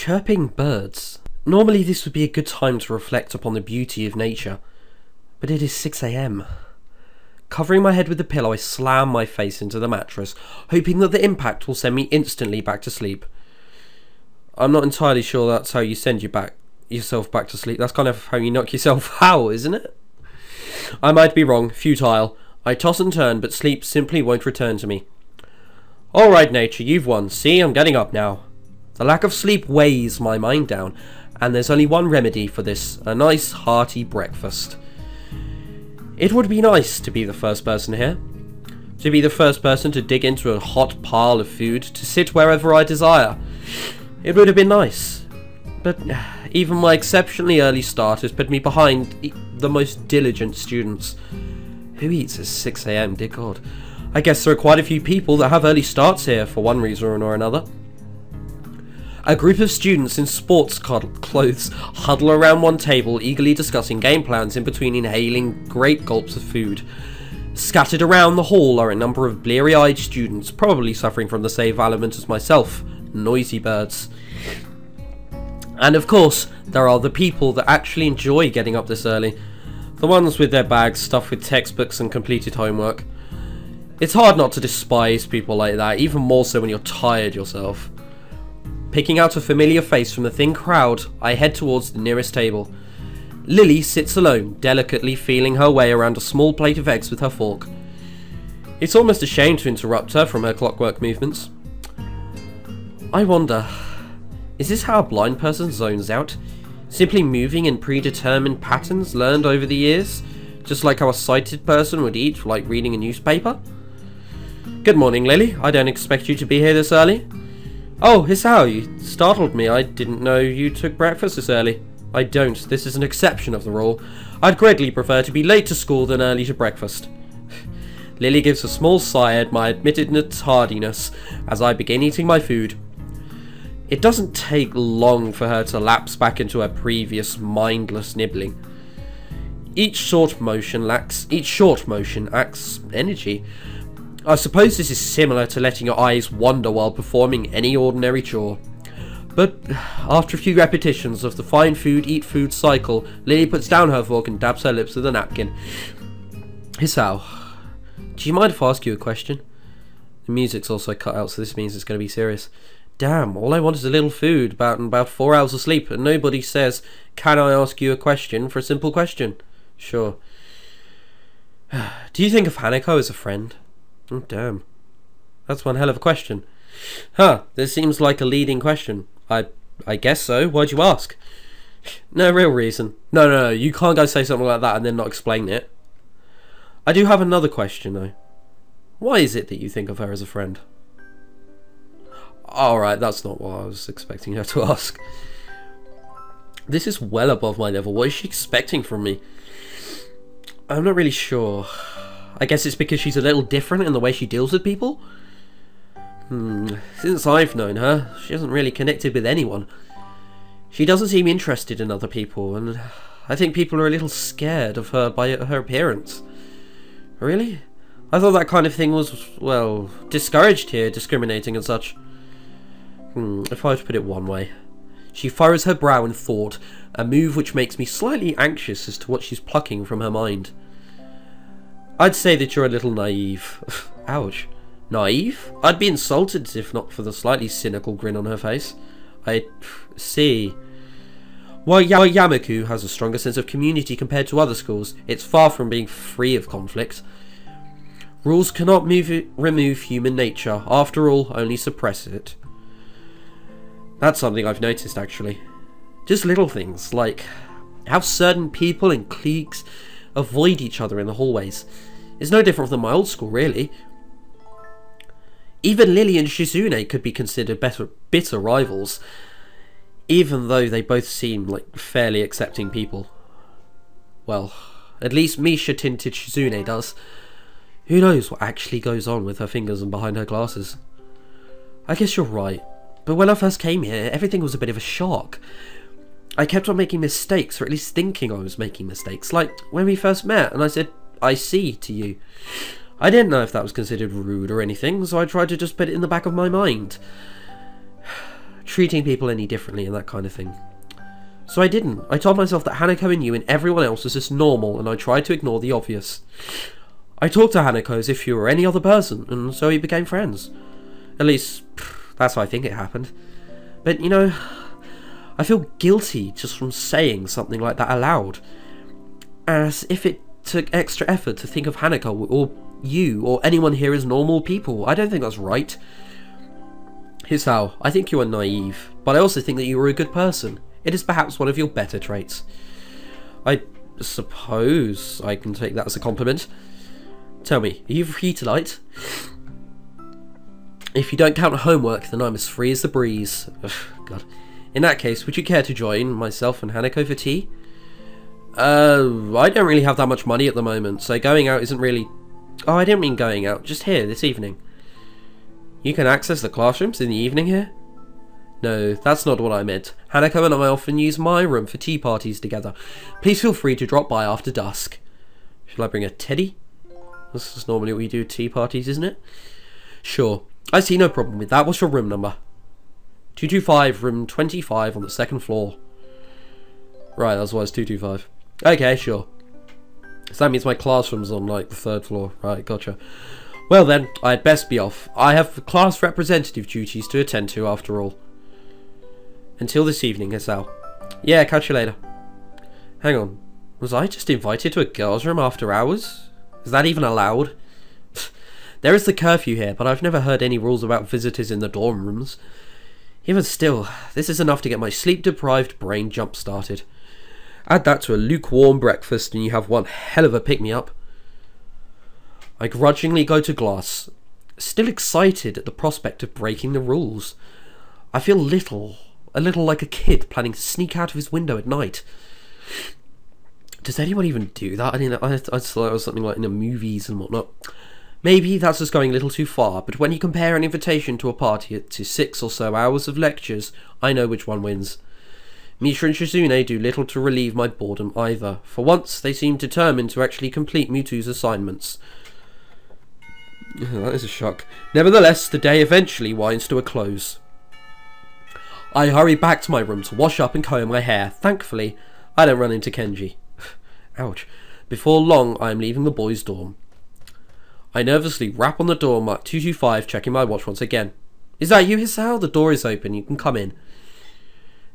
Chirping birds. Normally this would be a good time to reflect upon the beauty of nature, but it is 6 AM. Covering my head with the pillow, I slam my face into the mattress, hoping that the impact will send me instantly back to sleep. I'm not entirely sure that's how you send yourself back to sleep. That's kind of how you knock yourself out, isn't it? I might be wrong, futile. I toss and turn, but sleep simply won't return to me. Alright, nature, you've won. See, I'm getting up now. The lack of sleep weighs my mind down, and there's only one remedy for this, a nice hearty breakfast. It would be nice to be the first person here. To be the first person to dig into a hot pile of food, to sit wherever I desire. It would have been nice. But even my exceptionally early start has put me behind the most diligent students. Who eats at 6 AM, dear God? I guess there are quite a few people that have early starts here for one reason or another. A group of students in sports clothes huddle around one table, eagerly discussing game plans in between inhaling great gulps of food. Scattered around the hall are a number of bleary-eyed students, probably suffering from the same ailment as myself, noisy birds. And of course, there are the people that actually enjoy getting up this early. The ones with their bags stuffed with textbooks and completed homework. It's hard not to despise people like that, even more so when you're tired yourself. Picking out a familiar face from the thin crowd, I head towards the nearest table. Lily sits alone, delicately feeling her way around a small plate of eggs with her fork. It's almost a shame to interrupt her from her clockwork movements. I wonder, is this how a blind person zones out? Simply moving in predetermined patterns learned over the years? Just like how a sighted person would eat, like reading a newspaper? Good morning, Lily. I don't expect you to be here this early. Oh, Hisao, you startled me. I didn't know you took breakfast this early. I don't. This is an exception of the rule. I'd greatly prefer to be late to school than early to breakfast. Lily gives a small sigh at my admitted tardiness as I begin eating my food. It doesn't take long for her to lapse back into her previous mindless nibbling. Each short motion acts energy. I suppose this is similar to letting your eyes wander while performing any ordinary chore. But after a few repetitions of the find food, eat food cycle, Lily puts down her fork and dabs her lips with a napkin. Hisao, do you mind if I ask you a question? The music's also cut out, so this means it's going to be serious. Damn, all I want is a little food, about 4 hours of sleep, and nobody says, can I ask you a question for a simple question? Sure. Do you think of Hanako as a friend? Oh, damn. That's one hell of a question. Huh, this seems like a leading question. I guess so. Why'd you ask? No real reason. No, you can't go say something like that and then not explain it. I do have another question, though. Why is it that you think of her as a friend? Alright, that's not what I was expecting her to ask. This is well above my level. What is she expecting from me? I'm not really sure. I guess it's because she's a little different in the way she deals with people? Since I've known her, she hasn't really connected with anyone. She doesn't seem interested in other people, and I think people are a little scared of her by her appearance. Really? I thought that kind of thing was, well, discouraged here, discriminating and such. If I were to put it one way. She furrows her brow in thought, a move which makes me slightly anxious as to what she's plucking from her mind. I'd say that you're a little naive. Ouch. Naive? I'd be insulted if not for the slightly cynical grin on her face. I see. While Yamaku has a stronger sense of community compared to other schools, it's far from being free of conflict. Rules cannot remove human nature. After all, only suppress it. That's something I've noticed, actually. Just little things, like how certain people and cliques avoid each other in the hallways. It's no different from my old school, really. Even Lily and Shizune could be considered bitter rivals, even though they both seem like fairly accepting people. Well, at least Misha-tinted Shizune does. Who knows what actually goes on with her fingers and behind her glasses. I guess you're right, but when I first came here, everything was a bit of a shock. I kept on making mistakes, or at least thinking I was making mistakes, like when we first met and I said, I see, to you. I didn't know if that was considered rude or anything, so I tried to just put it in the back of my mind. treating people any differently and that kind of thing. So I didn't. I told myself that Hanako and you and everyone else was just normal, and I tried to ignore the obvious. I talked to Hanako as if you were any other person, and so we became friends. At least, that's how I think it happened. But, you know, I feel guilty just from saying something like that aloud. As if it took extra effort to think of Hanako or you or anyone here as normal people. I don't think that's right. Hisao, I think you are naive, but I also think that you are a good person. It is perhaps one of your better traits. I suppose I can take that as a compliment. Tell me, are you free tonight? If you don't count homework, then I'm as free as the breeze. Ugh, God. In that case, would you care to join myself and Hanako for tea? I don't really have that much money at the moment, so going out isn't really... Oh, I didn't mean going out, just here, this evening. You can access the classrooms in the evening here? No, that's not what I meant. Hanako and I often use my room for tea parties together. Please feel free to drop by after dusk. Shall I bring a teddy? This is normally what we do at tea parties, isn't it? Sure. I see no problem with that. What's your room number? 225, room 25 on the second floor. Right, that's why it's 225. Okay, sure. So that means my classroom's on, like, the third floor. Right, gotcha. Well then, I'd best be off. I have class representative duties to attend to, after all. Until this evening, Hisao. Yeah, catch you later. Hang on. Was I just invited to a girls' room after hours? Is that even allowed? There is the curfew here, but I've never heard any rules about visitors in the dorm rooms. Even still, this is enough to get my sleep-deprived brain jump-started. Add that to a lukewarm breakfast and you have one hell of a pick-me-up. I grudgingly go to class, still excited at the prospect of breaking the rules. I feel a little like a kid planning to sneak out of his window at night. Does anyone even do that? I mean, I thought it was something like in the movies and whatnot. Maybe that's just going a little too far, but when you compare an invitation to a party to 6 or so hours of lectures, I know which one wins. Misha and Shizune do little to relieve my boredom either. For once, they seem determined to actually complete Mewtwo's assignments. That is a shock. Nevertheless, the day eventually winds to a close. I hurry back to my room to wash up and comb my hair. Thankfully, I don't run into Kenji. Ouch. Before long, I am leaving the boys' dorm. I nervously rap on the door, mark 225, checking my watch once again. Is that you, Hisao? The door is open. You can come in.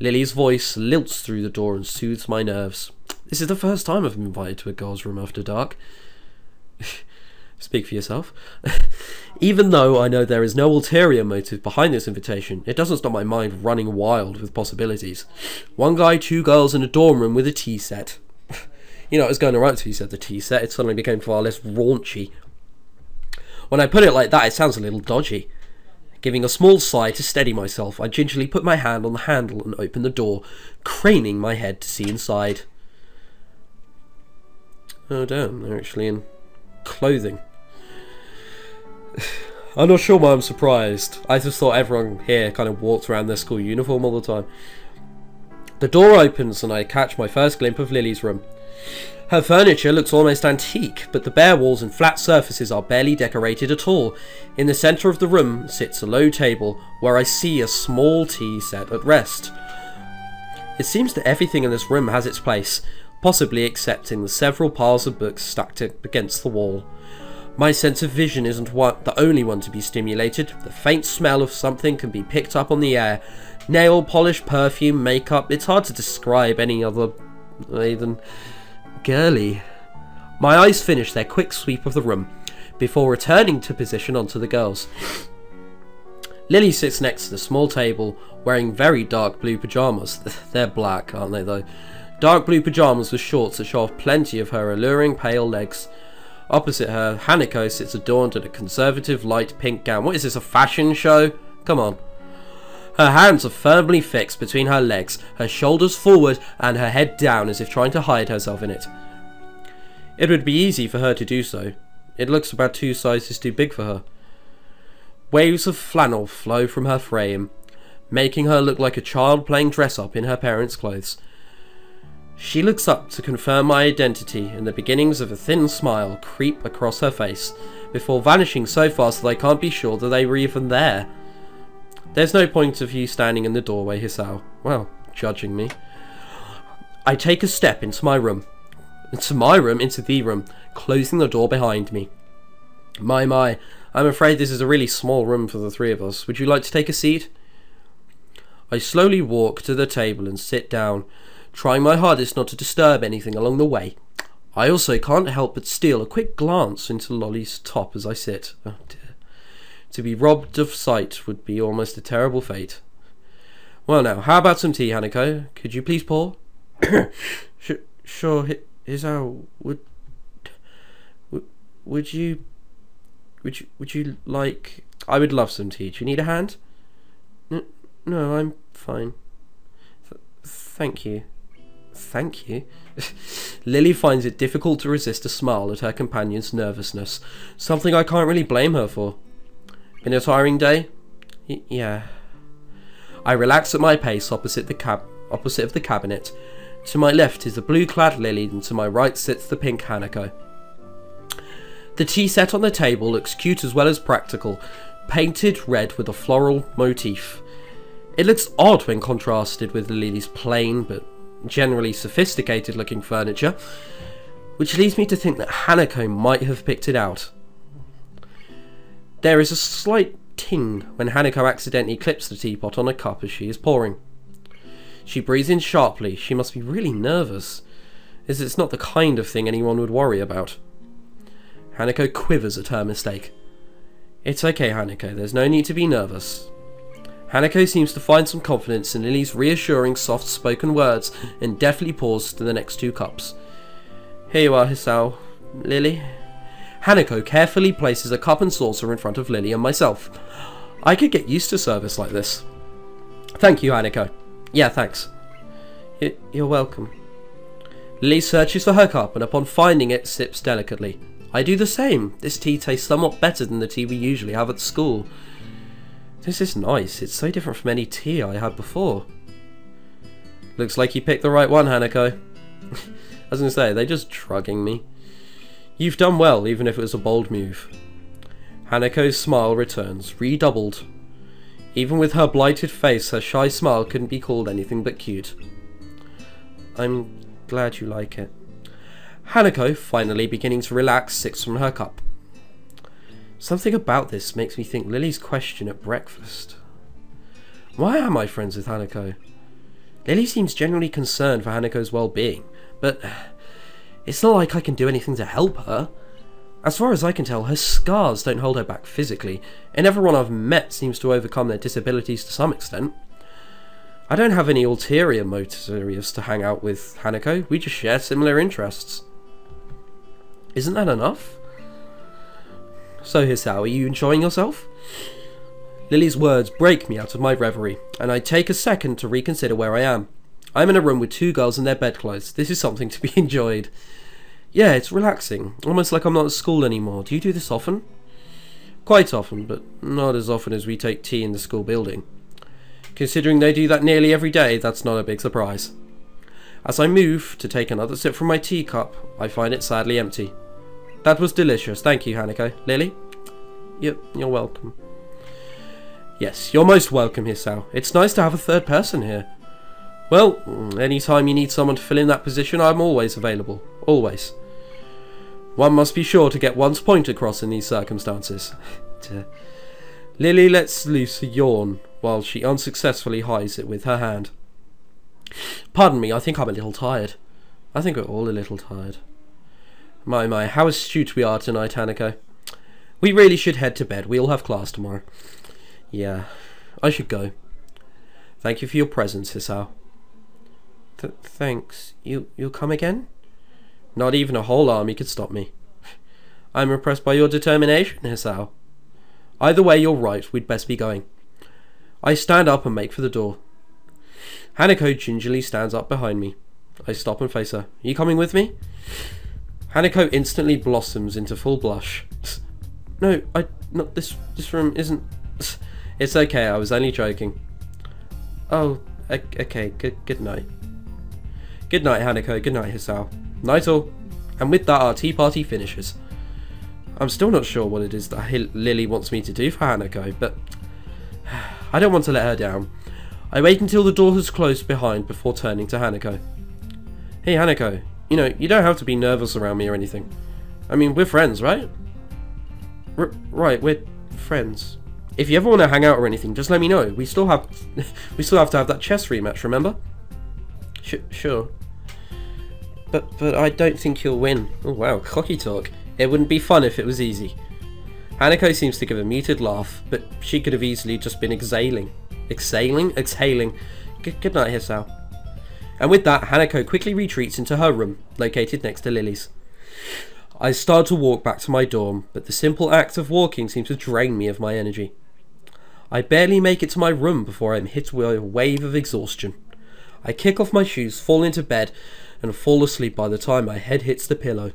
Lily's voice lilts through the door and soothes my nerves. This is the first time I've been invited to a girl's room after dark. Speak for yourself. Even though I know there is no ulterior motive behind this invitation, it doesn't stop my mind running wild with possibilities. One guy, 2 girls in a dorm room with a tea set. You know, it was going alright until you said the tea set. It suddenly became far less raunchy. When I put it like that, it sounds a little dodgy. Giving a small sigh to steady myself, I gingerly put my hand on the handle and open the door, craning my head to see inside. Oh damn, they're actually in clothing. I'm not sure why I'm surprised. I just thought everyone here kind of walked around their school uniform all the time. The door opens and I catch my first glimpse of Lily's room. Her furniture looks almost antique, but the bare walls and flat surfaces are barely decorated at all. In the centre of the room sits a low table, where I see a small tea set at rest. It seems that everything in this room has its place, possibly excepting the several piles of books stacked against the wall. My sense of vision isn't the only one to be stimulated. The faint smell of something can be picked up on the air. Nail polish, perfume, makeup, it's hard to describe any other way than girly. My eyes finish their quick sweep of the room, before returning to position onto the girls. Lily sits next to the small table, wearing very dark blue pyjamas. They're black, aren't they though? Dark blue pyjamas with shorts that show off plenty of her alluring pale legs. Opposite her, Hanako sits adorned in a conservative light pink gown. What is this, a fashion show? Come on. Her hands are firmly fixed between her legs, her shoulders forward and her head down as if trying to hide herself in it. It would be easy for her to do so. It looks about 2 sizes too big for her. Waves of flannel flow from her frame, making her look like a child playing dress-up in her parents' clothes. She looks up to confirm my identity, and the beginnings of a thin smile creep across her face, before vanishing so fast that I can't be sure that they were even there. There's no point of you standing in the doorway, Hisao. Well, judging me. I take a step into my room. Into the room, closing the door behind me. My, I'm afraid this is a really small room for the three of us. Would you like to take a seat? I slowly walk to the table and sit down, trying my hardest not to disturb anything along the way. I also can't help but steal a quick glance into Lolly's top as I sit. Oh dear. To be robbed of sight would be almost a terrible fate. Well now, how about some tea, Hanako? Could you please pour? Sure, Hisao, would you like... I would love some tea. Do you need a hand? No, I'm fine. Thank you. Thank you? Lily finds it difficult to resist a smile at her companion's nervousness, something I can't really blame her for. Been a tiring day? Yeah. I relax at my pace opposite of the cabinet. To my left is the blue-clad Lily, and to my right sits the pink Hanako. The tea set on the table looks cute as well as practical, painted red with a floral motif. It looks odd when contrasted with Lily's plain but generally sophisticated looking furniture, which leads me to think that Hanako might have picked it out. There is a slight ting when Hanako accidentally clips the teapot on a cup as she is pouring. She breathes in sharply. She must be really nervous, as it's not the kind of thing anyone would worry about. Hanako quivers at her mistake. It's okay, Hanako, there's no need to be nervous. Hanako seems to find some confidence in Lily's reassuring, soft-spoken words and deftly pours to the next two cups. Here you are, Hisao. Lily? Hanako carefully places a cup and saucer in front of Lily and myself. I could get used to service like this. Thank you, Hanako. Yeah, thanks. You're welcome. Lily searches for her cup and upon finding it, sips delicately. I do the same. This tea tastes somewhat better than the tea we usually have at school. This is nice. It's so different from any tea I had before. Looks like you picked the right one, Hanako. I was going to say, they're just drugging me. You've done well, even if it was a bold move. Hanako's smile returns, redoubled. Even with her blighted face, her shy smile couldn't be called anything but cute. I'm glad you like it. Hanako, finally beginning to relax, sips from her cup. Something about this makes me think Lily's question at breakfast. Why am I friends with Hanako? Lily seems genuinely concerned for Hanako's well-being, but it's not like I can do anything to help her. As far as I can tell, her scars don't hold her back physically, and everyone I've met seems to overcome their disabilities to some extent. I don't have any ulterior motives to hang out with Hanako, we just share similar interests. Isn't that enough? So Hisao, are you enjoying yourself? Lily's words break me out of my reverie, and I take a second to reconsider where I am. I'm in a room with two girls in their bedclothes. This is something to be enjoyed. Yeah, it's relaxing, almost like I'm not at school anymore. Do you do this often? Quite often, but not as often as we take tea in the school building. Considering they do that nearly every day, that's not a big surprise. As I move to take another sip from my teacup, I find it sadly empty. That was delicious, thank you, Hanako. Lily? Yep, you're welcome. Yes, you're most welcome, Hisao. It's nice to have a third person here. Well, anytime you need someone to fill in that position, I'm always available. Always. One must be sure to get one's point across in these circumstances. Lily lets loose a yawn while she unsuccessfully hides it with her hand. Pardon me, I think I'm a little tired. I think we're all a little tired. My, how astute we are tonight, Hanako. We really should head to bed. We all have class tomorrow. Yeah, I should go. Thank you for your presence, Hisao. Thanks. You'll come again? Not even a whole army could stop me. I'm impressed by your determination, Hisao. Either way, you're right. We'd best be going. I stand up and make for the door. Hanako gingerly stands up behind me. I stop and face her. Are you coming with me? Hanako instantly blossoms into full blush. No, not this room isn't... It's okay, I was only joking. Oh, okay, good night. Good night, Hanako, good night, Hisao. Night all. And with that, our tea party finishes. I'm still not sure what it is that Lily wants me to do for Hanako, but I don't want to let her down. I wait until the door has closed behind before turning to Hanako. Hey Hanako, you know, you don't have to be nervous around me or anything. I mean, we're friends, right? Right, we're friends. If you ever want to hang out or anything, just let me know. We still have to have that chess rematch, remember? Sure. But I don't think you'll win. Oh wow, cocky talk. It wouldn't be fun if it was easy. Hanako seems to give a muted laugh, but she could have easily just been exhaling. Exhaling? Good night, Hisao. And with that, Hanako quickly retreats into her room, located next to Lily's. I start to walk back to my dorm, but the simple act of walking seems to drain me of my energy. I barely make it to my room before I'm hit with a wave of exhaustion. I kick off my shoes, fall into bed, and fall asleep by the time my head hits the pillow.